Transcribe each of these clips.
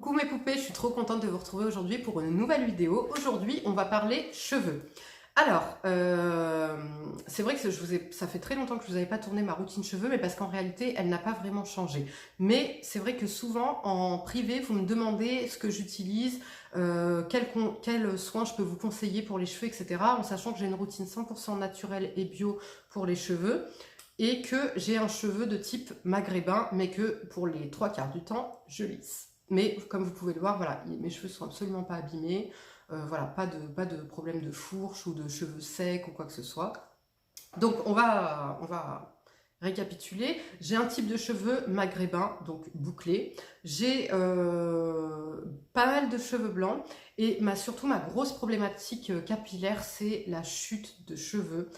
Coucou mes poupées, je suis trop contente de vous retrouver aujourd'hui pour une nouvelle vidéo. Aujourd'hui, on va parler cheveux. Alors, c'est vrai que ça fait très longtemps que je vous avais pas tourné ma routine cheveux, mais parce qu'en réalité, elle n'a pas vraiment changé. Mais c'est vrai que souvent, en privé, vous me demandez ce que j'utilise, quels soins je peux vous conseiller pour les cheveux, etc. En sachant que j'ai une routine 100% naturelle et bio pour les cheveux. Et que j'ai un cheveu de type maghrébin, mais que pour les 3/4 du temps, je lisse. Mais comme vous pouvez le voir, voilà, mes cheveux sont absolument pas abîmés, voilà, pas de problème de fourche ou de cheveux secs ou quoi que ce soit. Donc on va récapituler. J'ai un type de cheveux maghrébin, donc bouclé. J'ai pas mal de cheveux blancs et surtout ma grosse problématique capillaire, c'est la chute de cheveux.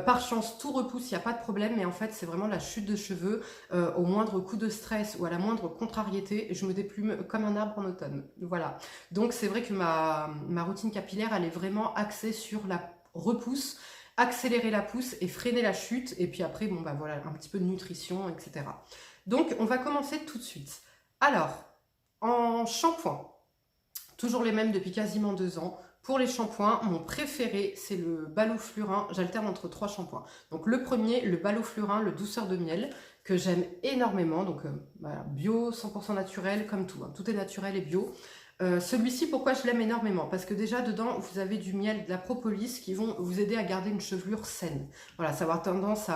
Par chance, tout repousse, il n'y a pas de problème, mais en fait, c'est vraiment la chute de cheveux. Au moindre coup de stress ou à la moindre contrariété, je me déplume comme un arbre en automne. Voilà. Donc, c'est vrai que ma routine capillaire, elle est vraiment axée sur la repousse, accélérer la pousse et freiner la chute. Et puis après, bon, bah voilà, un petit peu de nutrition, etc. Donc, on va commencer tout de suite. Alors, en shampoing, toujours les mêmes depuis quasiment 2 ans. Pour les shampoings, mon préféré, c'est le Balo-Flurin. J'alterne entre 3 shampoings. Donc le premier, le Balo-Flurin, le douceur de miel, que j'aime énormément. Donc voilà, bio, 100% naturel, comme tout. Hein. Tout est naturel et bio. Celui-ci, pourquoi je l'aime énormément? Parce que déjà, dedans, vous avez du miel, de la propolis qui vont vous aider à garder une chevelure saine. Voilà, ça va avoir tendance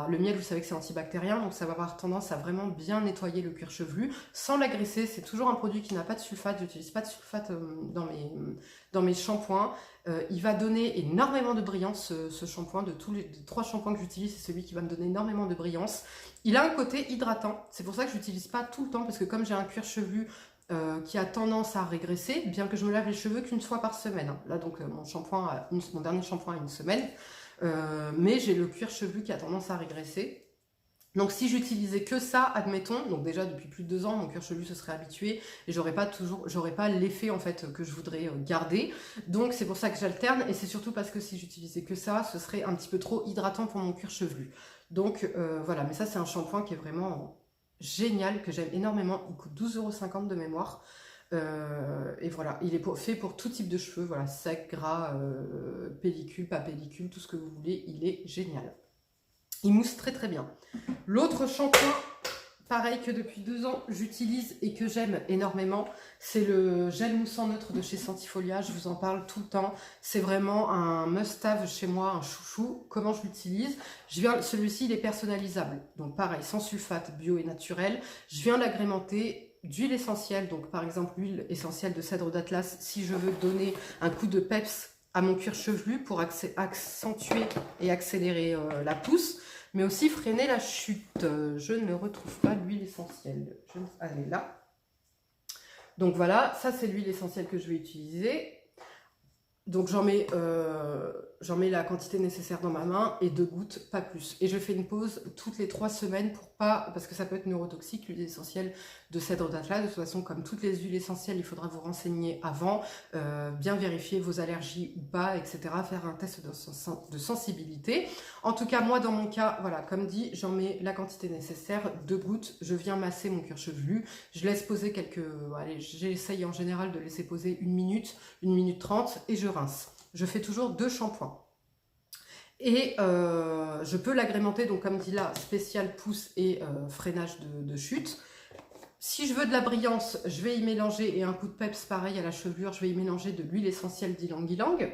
le miel, vous savez que c'est antibactérien, donc ça va avoir tendance à vraiment bien nettoyer le cuir chevelu, sans l'agresser. C'est toujours un produit qui n'a pas de sulfate. J'utilise pas de sulfate dans mes shampoings. Il va donner énormément de brillance, ce shampoing. De tous les 3 shampoings que j'utilise, c'est celui qui va me donner énormément de brillance. Il a un côté hydratant. C'est pour ça que je l'utilise pas tout le temps, parce que comme j'ai un cuir chevelu qui a tendance à régresser, bien que je me lave les cheveux qu'une fois par semaine. Hein. Là, donc, mon dernier shampoing a 1 semaine, mais j'ai le cuir chevelu qui a tendance à régresser. Donc, si j'utilisais que ça, admettons, donc déjà depuis plus de 2 ans, mon cuir chevelu se serait habitué et j'aurais pas l'effet en fait que je voudrais garder. Donc, c'est pour ça que j'alterne et c'est surtout parce que si j'utilisais que ça, ce serait un petit peu trop hydratant pour mon cuir chevelu. Donc, voilà, mais ça, c'est un shampoing qui est vraiment génial, que j'aime énormément. Il coûte 12,50 € de mémoire. Et voilà, il est fait pour tout type de cheveux, voilà, sec, gras, pellicule, pas pellicule, tout ce que vous voulez, il est génial. Il mousse très très bien. L'autre shampoing, pareil que depuis 2 ans, j'utilise et que j'aime énormément, c'est le gel moussant neutre de chez Sentifolia. Je vous en parle tout le temps. C'est vraiment un must-have chez moi, un chouchou. Comment je l'utilise? Celui-ci, il est personnalisable. Donc pareil, sans sulfate, bio et naturel. Je viens l'agrémenter d'huile essentielle. Donc par exemple, l'huile essentielle de cèdre d'Atlas, si je veux donner un coup de peps à mon cuir chevelu pour accentuer et accélérer la pousse, mais aussi freiner la chute. Je ne retrouve pas l'huile essentielle. Elle est là. Donc voilà, ça c'est l'huile essentielle que je vais utiliser. Donc j'en mets la quantité nécessaire dans ma main et 2 gouttes, pas plus. Et je fais une pause toutes les 3 semaines parce que ça peut être neurotoxique, l'huile essentielle de cèdre d'Atlas. De toute façon, comme toutes les huiles essentielles, il faudra vous renseigner avant, bien vérifier vos allergies ou pas, etc. Faire un test de sensibilité. En tout cas, moi dans mon cas, voilà, comme dit, j'en mets la quantité nécessaire, 2 gouttes. Je viens masser mon cuir chevelu. Je laisse poser j'essaye en général de laisser poser 1 minute, 1 minute 30 et je rince. Je fais toujours 2 shampoings. Et je peux l'agrémenter, donc comme dit là, spécial pousse et freinage de chute. Si je veux de la brillance, je vais y mélanger, et un coup de peps pareil à la chevelure, je vais y mélanger de l'huile essentielle d'ylang-ylang.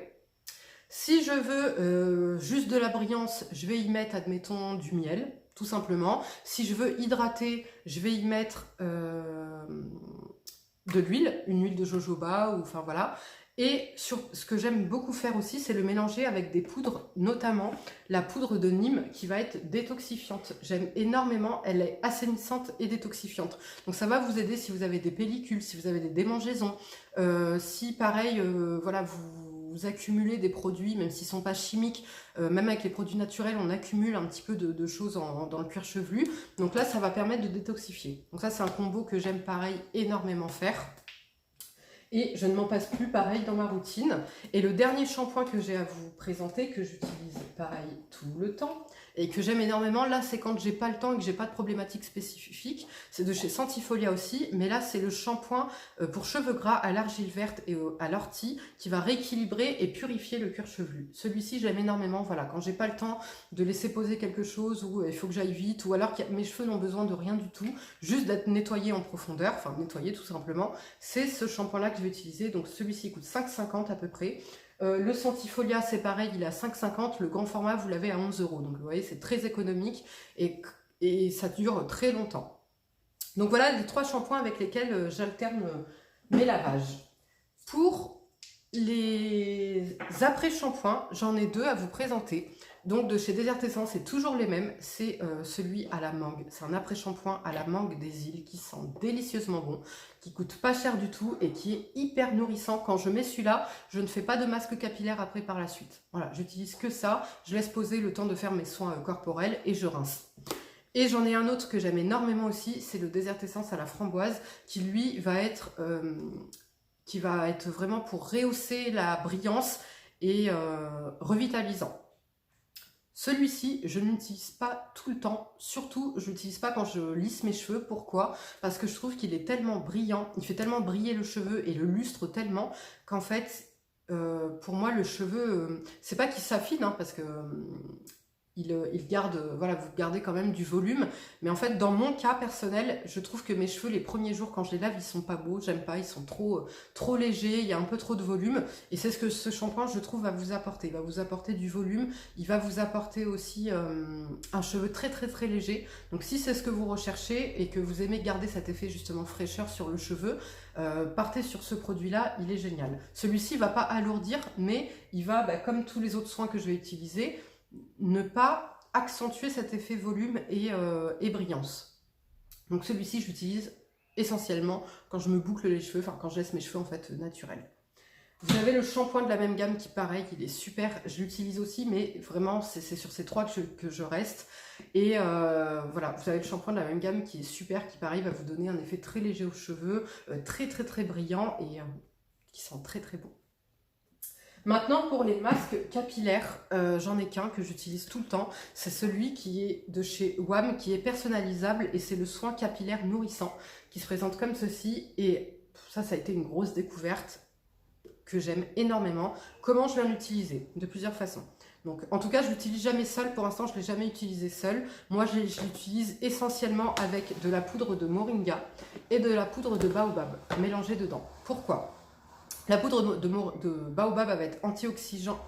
Si je veux juste de la brillance, je vais y mettre, admettons, du miel, tout simplement. Si je veux hydrater, je vais y mettre de l'huile, une huile de jojoba, ou enfin voilà. Et ce que j'aime beaucoup faire aussi, c'est le mélanger avec des poudres, notamment la poudre de Nîmes qui va être détoxifiante. J'aime énormément, elle est assainissante et détoxifiante. Donc ça va vous aider si vous avez des pellicules, si vous avez des démangeaisons, si pareil, voilà, vous accumulez des produits, même s'ils ne sont pas chimiques, même avec les produits naturels, on accumule un petit peu de choses dans le cuir chevelu. Donc là, ça va permettre de détoxifier. Donc ça, c'est un combo que j'aime pareil énormément faire. Et je ne m'en passe plus, pareil, dans ma routine. Et le dernier shampoing que j'ai à vous présenter, que j'utilise pareil tout le temps, et que j'aime énormément. Là, c'est quand j'ai pas le temps et que j'ai pas de problématique spécifique. C'est de chez Sentifolia aussi, mais là, c'est le shampoing pour cheveux gras à l'argile verte et à l'ortie qui va rééquilibrer et purifier le cuir chevelu. Celui-ci, j'aime énormément. Voilà, quand j'ai pas le temps de laisser poser quelque chose ou il faut que j'aille vite ou alors que mes cheveux n'ont besoin de rien du tout, juste d'être nettoyés en profondeur, enfin nettoyés tout simplement, c'est ce shampoing-là que je vais utiliser. Donc celui-ci coûte 5,50 à peu près. Le Sentifolia, c'est pareil, il est à 5,50. Le grand format, vous l'avez à 11 €. Donc, vous voyez, c'est très économique et ça dure très longtemps. Donc, voilà les 3 shampoings avec lesquels j'alterne mes lavages. Pour les après-shampoings, j'en ai 2 à vous présenter. Donc, de chez Desert Essence, c'est toujours les mêmes. C'est celui à la mangue. C'est un après-shampoing à la mangue des îles qui sent délicieusement bon, qui coûte pas cher du tout et qui est hyper nourrissant. Quand je mets celui-là, je ne fais pas de masque capillaire après par la suite. Voilà, j'utilise que ça. Je laisse poser le temps de faire mes soins corporels et je rince. Et j'en ai un autre que j'aime énormément aussi, c'est le Desert Essence à la framboise, qui lui va être vraiment pour rehausser la brillance et revitalisant. Celui-ci, je ne l'utilise pas tout le temps, surtout je ne l'utilise pas quand je lisse mes cheveux. Pourquoi? Parce que je trouve qu'il est tellement brillant, il fait tellement briller le cheveu et le lustre tellement qu'en fait, pour moi le cheveu, c'est pas qu'il s'affine, hein, parce que il garde, voilà, vous gardez quand même du volume, mais en fait dans mon cas personnel, je trouve que mes cheveux les premiers jours quand je les lave, ils sont pas beaux, j'aime pas, ils sont trop légers, il y a un peu trop de volume, et c'est ce que ce shampoing je trouve va vous apporter. Il va vous apporter du volume, il va vous apporter aussi un cheveu très léger. Donc si c'est ce que vous recherchez et que vous aimez garder cet effet justement fraîcheur sur le cheveu, partez sur ce produit là, il est génial. Celui-ci va pas alourdir, mais il va, comme tous les autres soins que je vais utiliser, ne pas accentuer cet effet volume et brillance. Donc celui-ci, je l'utilise essentiellement quand je me boucle les cheveux, enfin quand je laisse mes cheveux en fait naturels. Vous avez le shampoing de la même gamme qui, pareil, il est super. Je l'utilise aussi, mais vraiment, c'est sur ces 3 que je reste. Et voilà, vous avez le shampoing de la même gamme qui est super, qui, pareil, va vous donner un effet très léger aux cheveux, très brillant et qui sent très bon. Maintenant, pour les masques capillaires, j'en ai qu'un que j'utilise tout le temps. C'est celui qui est de chez WAM, qui est personnalisable, et c'est le soin capillaire nourrissant, qui se présente comme ceci. Et ça a été une grosse découverte que j'aime énormément. Comment je viens l'utiliser? De plusieurs façons. Donc, en tout cas, je ne l'utilise jamais seul. Pour l'instant, je ne l'ai jamais utilisé seul. Moi, je l'utilise essentiellement avec de la poudre de moringa et de la poudre de baobab mélangée dedans. Pourquoi? La poudre de baobab va être antioxydante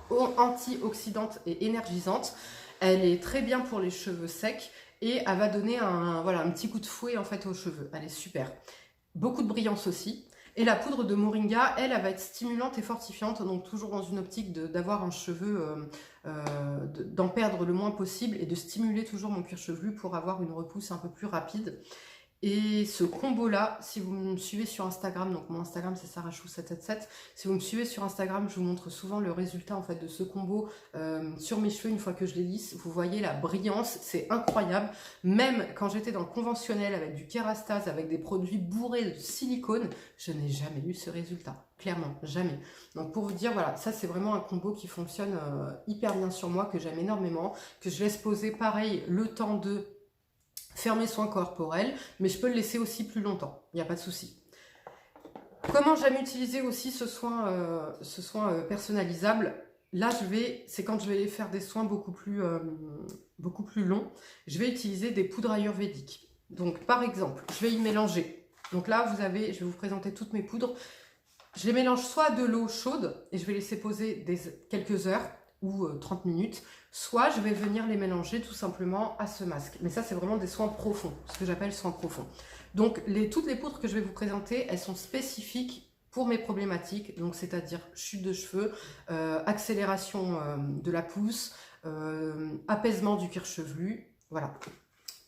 et énergisante. Elle est très bien pour les cheveux secs et elle va donner un petit coup de fouet en fait aux cheveux. Elle est super. Beaucoup de brillance aussi. Et la poudre de moringa, elle va être stimulante et fortifiante, donc toujours dans une optique d'avoir un cheveu, d'en perdre le moins possible et de stimuler toujours mon cuir chevelu pour avoir une repousse un peu plus rapide. Et ce combo-là, si vous me suivez sur Instagram, donc mon Instagram c'est sarachou777, si vous me suivez sur Instagram, je vous montre souvent le résultat en fait de ce combo sur mes cheveux une fois que je les lisse. Vous voyez la brillance, c'est incroyable. Même quand j'étais dans le conventionnel avec du Kérastase, avec des produits bourrés de silicone, je n'ai jamais eu ce résultat. Clairement, jamais. Donc pour vous dire, voilà, ça c'est vraiment un combo qui fonctionne hyper bien sur moi, que j'aime énormément, que je laisse poser pareil le temps de faire mes soins corporels, mais je peux le laisser aussi plus longtemps, il n'y a pas de souci. Comment j'aime utiliser aussi ce soin personnalisable? Là, c'est quand je vais faire des soins beaucoup plus longs, je vais utiliser des poudres ayurvédiques. Donc, par exemple, je vais y mélanger. Donc là, je vais vous présenter toutes mes poudres. Je les mélange soit de l'eau chaude, et je vais laisser poser quelques heures, ou 30 minutes, soit je vais venir les mélanger tout simplement à ce masque. Mais ça, c'est vraiment des soins profonds, ce que j'appelle soins profonds. Donc, toutes les poudres que je vais vous présenter, elles sont spécifiques pour mes problématiques, donc c'est-à-dire chute de cheveux, accélération de la pousse, apaisement du cuir chevelu, voilà.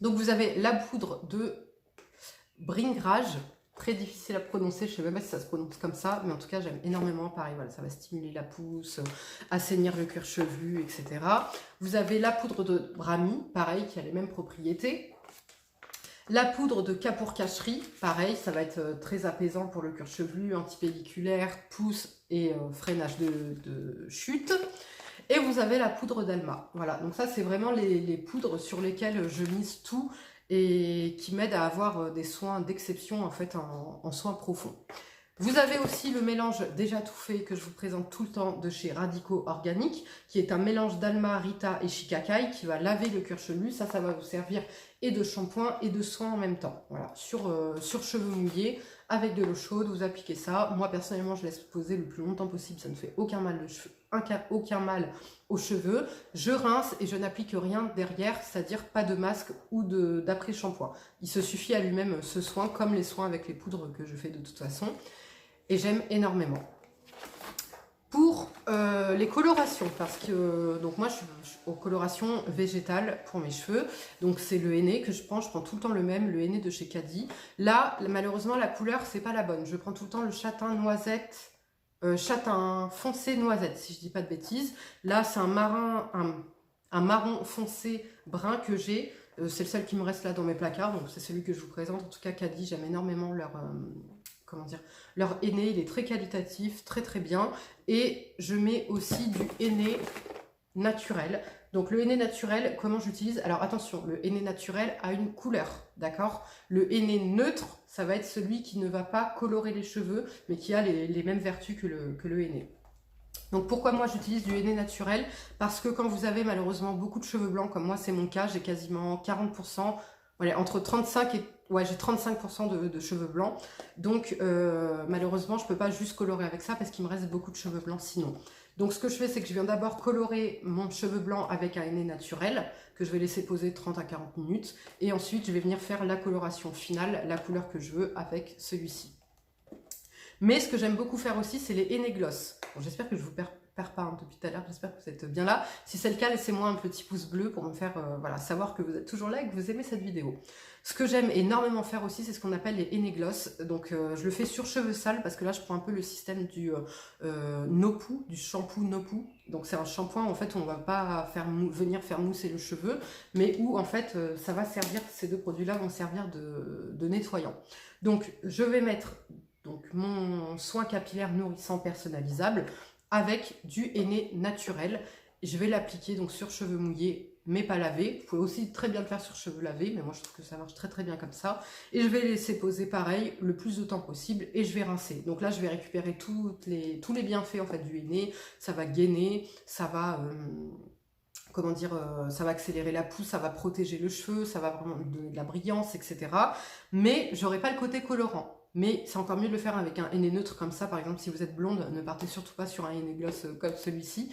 Donc, vous avez la poudre de Bringraj, très difficile à prononcer, je ne sais même pas si ça se prononce comme ça, mais en tout cas j'aime énormément, pareil, voilà, ça va stimuler la pousse, assainir le cuir chevelu, etc. Vous avez la poudre de Brahmi, pareil, qui a les mêmes propriétés. La poudre de Kapoor Kashri, pareil, ça va être très apaisant pour le cuir chevelu, antipelliculaire, pousse et freinage de chute. Et vous avez la poudre d'Alma. Voilà, donc ça c'est vraiment les poudres sur lesquelles je mise tout et qui m'aident à avoir des soins d'exception en fait en soins profonds. Vous avez aussi le mélange déjà tout fait que je vous présente tout le temps de chez Radicaux Organiques, qui est un mélange d'Alma, Rita et Shikakai qui va laver le cuir chevelu. Ça va vous servir et de shampoing et de soin en même temps. Voilà, sur cheveux mouillés, avec de l'eau chaude, vous appliquez ça. Moi personnellement, je laisse poser le plus longtemps possible, ça ne fait aucun mal aucun mal aux cheveux. Je rince et je n'applique rien derrière, c'est-à-dire pas de masque ou d'après-shampoing. Il se suffit à lui-même ce soin, comme les soins avec les poudres que je fais de toute façon. Et j'aime énormément. Pour les colorations, parce que donc moi je suis aux colorations végétales pour mes cheveux, donc c'est le henné que je prends tout le temps le même, le henné de chez Caddy. Là malheureusement la couleur c'est pas la bonne, je prends tout le temps le châtain noisette, châtain foncé noisette si je dis pas de bêtises. Là c'est un marron foncé brun que j'ai, c'est le seul qui me reste là dans mes placards, donc c'est celui que je vous présente. En tout cas Caddy, j'aime énormément leur... comment dire, leur henné, il est très qualitatif, très très bien. Et je mets aussi du henné naturel. Donc le henné naturel, comment j'utilise? Alors attention, le henné naturel a une couleur, d'accord? Le henné neutre, ça va être celui qui ne va pas colorer les cheveux, mais qui a les mêmes vertus que le henné. Donc pourquoi moi j'utilise du henné naturel? Parce que quand vous avez malheureusement beaucoup de cheveux blancs, comme moi c'est mon cas, j'ai quasiment 40%, voilà, entre 35 et... Ouais, j'ai 35% de cheveux blancs, donc malheureusement je ne peux pas juste colorer avec ça parce qu'il me reste beaucoup de cheveux blancs sinon. Donc ce que je fais, c'est que je viens d'abord colorer mon cheveu blanc avec un henné naturel que je vais laisser poser 30 à 40 minutes et ensuite je vais venir faire la coloration finale, la couleur que je veux avec celui-ci. Mais ce que j'aime beaucoup faire aussi, c'est les henné gloss. Bon, j'espère que je vous perds pas depuis tout à l'heure, j'espère que vous êtes bien là. Si c'est le cas, laissez-moi un petit pouce bleu pour me faire voilà, savoir que vous êtes toujours là et que vous aimez cette vidéo. Ce que j'aime énormément faire aussi, c'est ce qu'on appelle les henné gloss. Donc je le fais sur cheveux sales parce que là je prends un peu le système du Nopu, du shampoo Nopu. Donc c'est un shampoing en fait où on va pas venir faire mousser le cheveu, mais où en fait ça va servir, ces deux produits-là vont servir de nettoyant. Donc je vais mettre mon soin capillaire nourrissant personnalisable avec du henné naturel. Je vais l'appliquer donc sur cheveux mouillés mais pas lavés. Vous pouvez aussi très bien le faire sur cheveux lavés, mais moi je trouve que ça marche très très bien comme ça. Et je vais laisser poser pareil le plus de temps possible et je vais rincer. Donc là je vais récupérer tous les bienfaits en fait du henné. Ça va gainer, ça va... comment dire, ça va accélérer la pousse, ça va protéger le cheveu, ça va vraiment donner de la brillance, etc. Mais j'aurai pas le côté colorant. Mais c'est encore mieux de le faire avec un henné neutre comme ça. Par exemple, si vous êtes blonde, ne partez surtout pas sur un henné gloss comme celui-ci.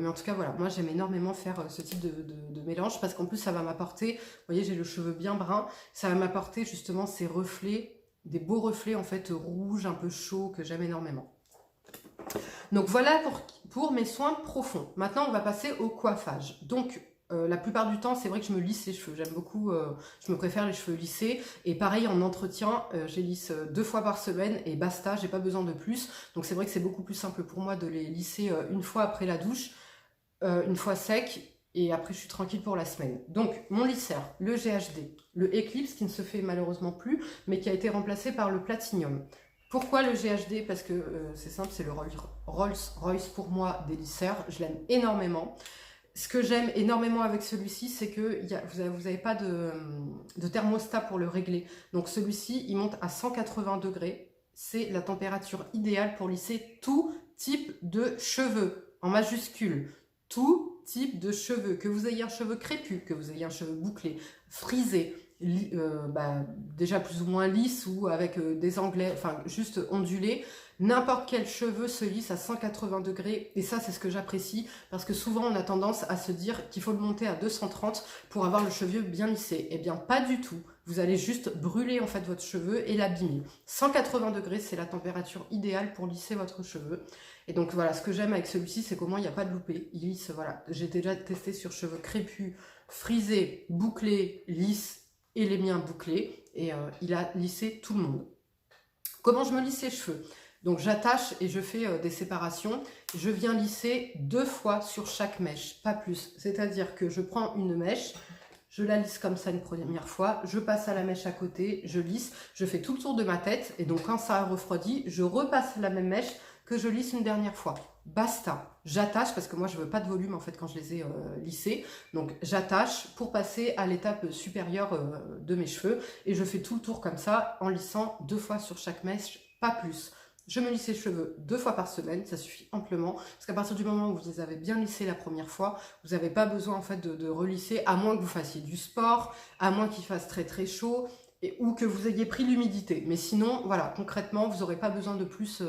Mais en tout cas, voilà, moi j'aime énormément faire ce type de mélange parce qu'en plus ça va m'apporter, vous voyez, j'ai le cheveu bien brun, ça va m'apporter justement ces reflets, des beaux reflets en fait rouges, un peu chauds que j'aime énormément. Donc voilà pour mes soins profonds. Maintenant, on va passer au coiffage. Donc, la plupart du temps, c'est vrai que je me lisse les cheveux. J'aime beaucoup, je me préfère les cheveux lissés. Et pareil, en entretien, je lisse 2 fois par semaine et basta, j'ai pas besoin de plus. Donc c'est vrai que c'est beaucoup plus simple pour moi de les lisser une fois après la douche, une fois sec. Et après, je suis tranquille pour la semaine. Donc, mon lisseur, le GHD, le Eclipse, qui ne se fait malheureusement plus, mais qui a été remplacé par le Platinum. Pourquoi le GHD? Parce que c'est simple, c'est le Rolls-Royce pour moi des lisseurs. Je l'aime énormément. Ce que j'aime énormément avec celui-ci, c'est que vous n'avez pas de thermostat pour le régler. Donc celui-ci, il monte à 180 degrés. C'est la température idéale pour lisser tout type de cheveux, en majuscule. Tout type de cheveux. Que vous ayez un cheveu crépus, que vous ayez un cheveu bouclé, frisé, déjà plus ou moins lisse ou avec des anglais, enfin juste ondulé, n'importe quel cheveu se lisse à 180 degrés et ça c'est ce que j'apprécie parce que souvent on a tendance à se dire qu'il faut le monter à 230 pour avoir le cheveu bien lissé. Eh bien pas du tout, vous allez juste brûler en fait votre cheveu et l'abîmer. 180 degrés c'est la température idéale pour lisser votre cheveu. Et donc voilà, ce que j'aime avec celui-ci, c'est qu'au moins il n'y a pas de loupé. Il lisse, voilà, j'ai déjà testé sur cheveux crépus, frisés, bouclés, lisses, et les miens bouclés, et il a lissé tout le monde. Comment je me lisse les cheveux? Donc j'attache et je fais des séparations. Je viens lisser 2 fois sur chaque mèche, pas plus. C'est-à-dire que je prends une mèche, je la lisse comme ça une première fois, je passe à la mèche à côté, je lisse, je fais tout le tour de ma tête, et donc quand ça a refroidi, je repasse la même mèche que je lisse une dernière fois. Basta, j'attache parce que moi je veux pas de volume en fait quand je les ai lissés, donc j'attache pour passer à l'étape supérieure de mes cheveux et je fais tout le tour comme ça en lissant 2 fois sur chaque mèche, pas plus. Je me lisse les cheveux 2 fois par semaine, ça suffit amplement, parce qu'à partir du moment où vous les avez bien lissés la première fois, vous n'avez pas besoin en fait de relisser, à moins que vous fassiez du sport, à moins qu'il fasse très très chaud, ou que vous ayez pris l'humidité. Mais sinon, voilà, concrètement, vous n'aurez pas besoin de plus.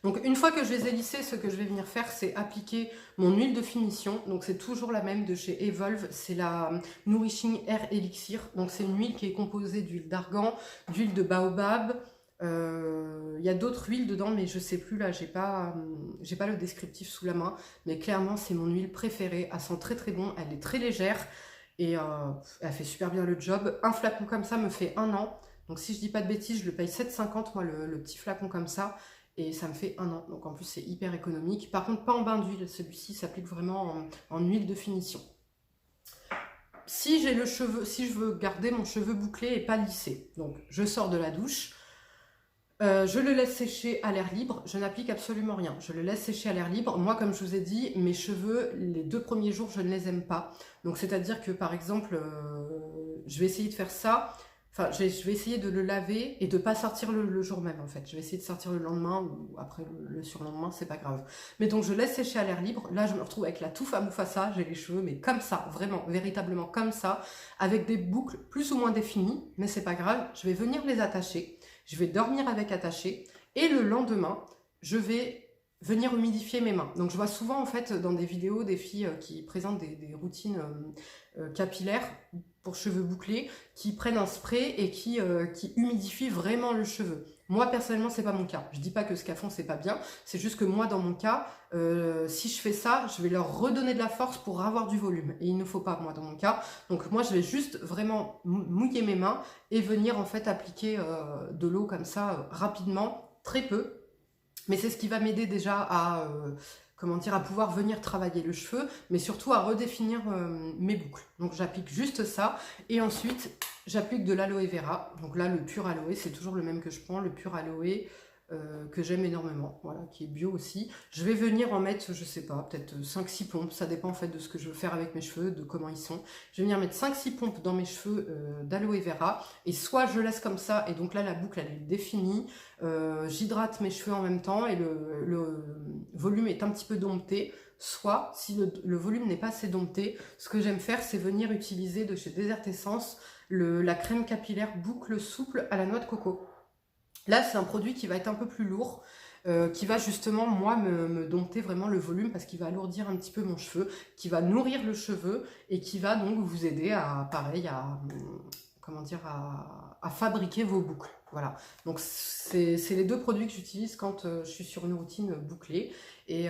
Donc une fois que je les ai lissés, ce que je vais venir faire, c'est appliquer mon huile de finition. Donc c'est toujours la même de chez Evolve, c'est la Nourishing Hair Elixir. Donc c'est une huile qui est composée d'huile d'argan, d'huile de baobab. Il y a d'autres huiles dedans, mais je sais plus là, j'ai pas le descriptif sous la main. Mais clairement, c'est mon huile préférée. Elle sent très très bon, elle est très légère et elle fait super bien le job. Un flacon comme ça me fait 1 an. Donc si je dis pas de bêtises, je le paye 7,50 moi le petit flacon comme ça. Et ça me fait 1 an, donc en plus c'est hyper économique. Par contre, pas en bain d'huile, celui-ci s'applique vraiment en huile de finition. Si j'ai si je veux garder mon cheveu bouclé et pas lissé, donc je sors de la douche, je le laisse sécher à l'air libre, je n'applique absolument rien. Je le laisse sécher à l'air libre. Moi, comme je vous ai dit, mes cheveux, les 2 premiers jours, je ne les aime pas. Donc c'est-à-dire que par exemple, je vais essayer de faire ça. Enfin, je vais essayer de le laver et de ne pas sortir le jour même en fait. Je vais essayer de sortir le lendemain ou après le surlendemain, c'est pas grave. Mais donc je laisse sécher à l'air libre. Là, je me retrouve avec la touffe à Mufasa. J'ai les cheveux, mais comme ça, vraiment, véritablement comme ça, avec des boucles plus ou moins définies. Mais c'est pas grave, je vais venir les attacher. Je vais dormir avec attaché. Et le lendemain, je vais venir humidifier mes mains. Donc je vois souvent en fait dans des vidéos des filles qui présentent des routines capillaires pour cheveux bouclés, qui prennent un spray et qui humidifient vraiment le cheveu. Moi personnellement c'est pas mon cas. Je dis pas que ce qu'elles font c'est pas bien, c'est juste que moi dans mon cas, si je fais ça, je vais leur redonner de la force pour avoir du volume. Et il ne faut pas moi dans mon cas. Donc moi je vais juste vraiment mouiller mes mains et venir en fait appliquer de l'eau comme ça rapidement, très peu. Mais c'est ce qui va m'aider déjà à, à pouvoir venir travailler le cheveu, mais surtout à redéfinir mes boucles. Donc j'applique juste ça, et ensuite j'applique de l'aloe vera. Donc là, le pur aloe, c'est toujours le même que je prends, le pur aloe, que j'aime énormément, voilà, qui est bio aussi. Je vais venir en mettre, je sais pas, peut-être 5-6 pompes, ça dépend en fait de ce que je veux faire avec mes cheveux, de comment ils sont. Je vais venir mettre 5-6 pompes dans mes cheveux d'aloe vera, et soit je laisse comme ça, et donc là la boucle elle est définie, j'hydrate mes cheveux en même temps, et le volume est un petit peu dompté, soit si le volume n'est pas assez dompté, ce que j'aime faire c'est venir utiliser de chez Desert Essence la crème capillaire boucle souple à la noix de coco. Là, c'est un produit qui va être un peu plus lourd, qui va justement, moi, me dompter vraiment le volume parce qu'il va alourdir un petit peu mon cheveu, qui va nourrir le cheveu et qui va donc vous aider à, pareil, à fabriquer vos boucles. Voilà, donc c'est les 2 produits que j'utilise quand je suis sur une routine bouclée et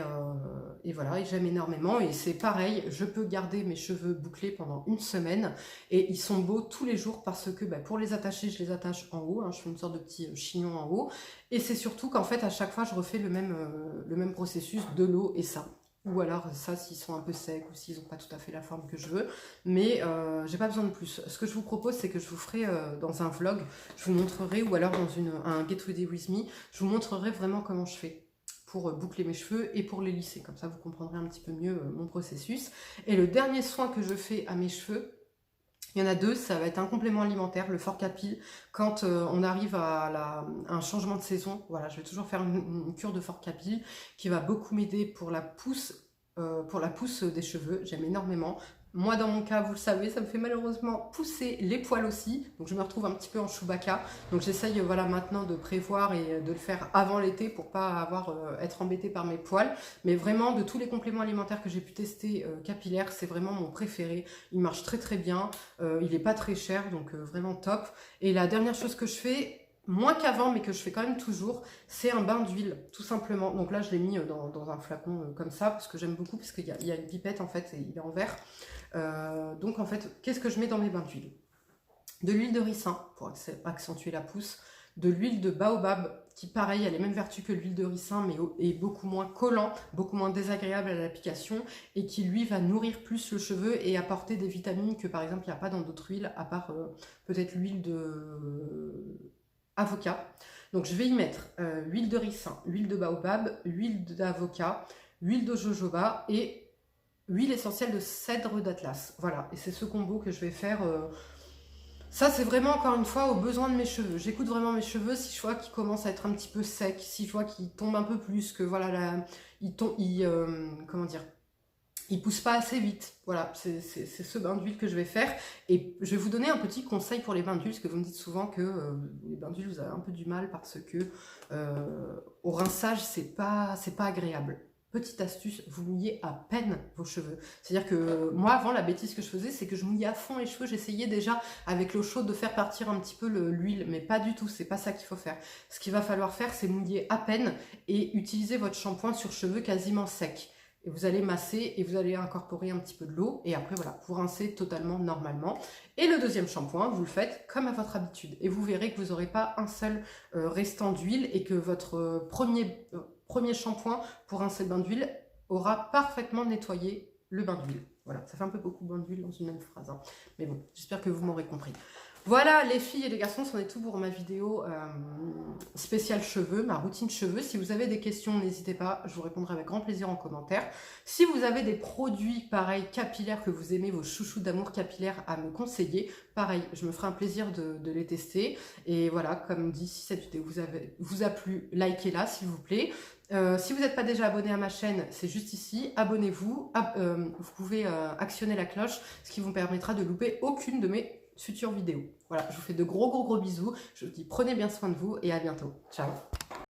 voilà, et j'aime énormément et c'est pareil, je peux garder mes cheveux bouclés pendant 1 semaine et ils sont beaux tous les jours parce que pour les attacher, je les attache en haut, hein, je fais une sorte de petit chignon en haut et c'est surtout qu'en fait à chaque fois je refais le même processus de l'eau et ça. Ou alors ça s'ils sont un peu secs ou s'ils n'ont pas tout à fait la forme que je veux, mais j'ai pas besoin de plus. Ce que je vous propose c'est que je vous ferai dans un vlog, je vous montrerai, ou alors dans un Get Ready With Me, je vous montrerai vraiment comment je fais pour boucler mes cheveux et pour les lisser, comme ça vous comprendrez un petit peu mieux mon processus. Et le dernier soin que je fais à mes cheveux, il y en a 2, ça va être un complément alimentaire, le Fort Capil, quand on arrive à un changement de saison. Voilà, je vais toujours faire une cure de Fort Capil qui va beaucoup m'aider pour la pousse des cheveux. J'aime énormément. Moi, dans mon cas, vous le savez, ça me fait malheureusement pousser les poils aussi. Donc, je me retrouve un petit peu en Chewbacca. Donc, j'essaye voilà, maintenant de prévoir et de le faire avant l'été pour pas être embêtée par mes poils. Mais vraiment, de tous les compléments alimentaires que j'ai pu tester capillaires, c'est vraiment mon préféré. Il marche très très bien. Il n'est pas très cher, donc vraiment top. Et la dernière chose que je fais, moins qu'avant, mais que je fais quand même toujours, c'est un bain d'huile, tout simplement. Donc là, je l'ai mis dans un flacon comme ça, parce que j'aime beaucoup, parce qu'il y a une pipette, en fait, et il est en verre. Donc, en fait, qu'est-ce que je mets dans mes bains d'huile? De l'huile de ricin, pour accentuer la pousse, de l'huile de baobab, qui, pareil, a les mêmes vertus que l'huile de ricin, mais est beaucoup moins collant, beaucoup moins désagréable à l'application, et qui, lui, va nourrir plus le cheveu et apporter des vitamines que, par exemple, il n'y a pas dans d'autres huiles, à part peut-être l'huile de avocat. Donc je vais y mettre huile de ricin, huile de baobab, huile d'avocat, huile de jojoba et huile essentielle de cèdre d'Atlas. Voilà, et c'est ce combo que je vais faire. Ça, c'est vraiment, encore une fois, aux besoins de mes cheveux. J'écoute vraiment mes cheveux. Si je vois qu'ils commencent à être un petit peu secs, si je vois qu'ils tombent un peu plus, que voilà, là, comment dire, ils poussent pas assez vite. Voilà, c'est ce bain d'huile que je vais faire. Et je vais vous donner un petit conseil pour les bains d'huile, parce que vous me dites souvent que les bains d'huile, vous avez un peu du mal parce que au rinçage, c'est pas agréable. Petite astuce, vous mouillez à peine vos cheveux. C'est-à-dire que moi, avant, la bêtise que je faisais, c'est que je mouillais à fond les cheveux. J'essayais déjà, avec l'eau chaude, de faire partir un petit peu l'huile, mais pas du tout, c'est pas ça qu'il faut faire. Ce qu'il va falloir faire, c'est mouiller à peine et utiliser votre shampoing sur cheveux quasiment secs. Et vous allez masser et vous allez incorporer un petit peu de l'eau. Et après, voilà, vous rincez totalement normalement. Et le deuxième shampoing, vous le faites comme à votre habitude. Et vous verrez que vous n'aurez pas un seul restant d'huile et que votre premier shampoing pour rincer le bain d'huile aura parfaitement nettoyé le bain d'huile. Voilà, ça fait un peu beaucoup de bain d'huile dans une même phrase. Hein. Mais bon, j'espère que vous m'aurez compris. Voilà les filles et les garçons, c'en est tout pour ma vidéo spéciale cheveux, ma routine cheveux. Si vous avez des questions, n'hésitez pas, je vous répondrai avec grand plaisir en commentaire. Si vous avez des produits pareils capillaires que vous aimez, vos chouchous d'amour capillaire à me conseiller, pareil, je me ferai un plaisir de les tester. Et voilà, comme dit, si cette vidéo vous a plu, likez-la s'il vous plaît. Si vous n'êtes pas déjà abonné à ma chaîne, c'est juste ici, abonnez-vous. Vous pouvez actionner la cloche, ce qui vous permettra de louper aucune de mes futures vidéos. Voilà, je vous fais de gros bisous. Je vous dis prenez bien soin de vous et à bientôt. Ciao.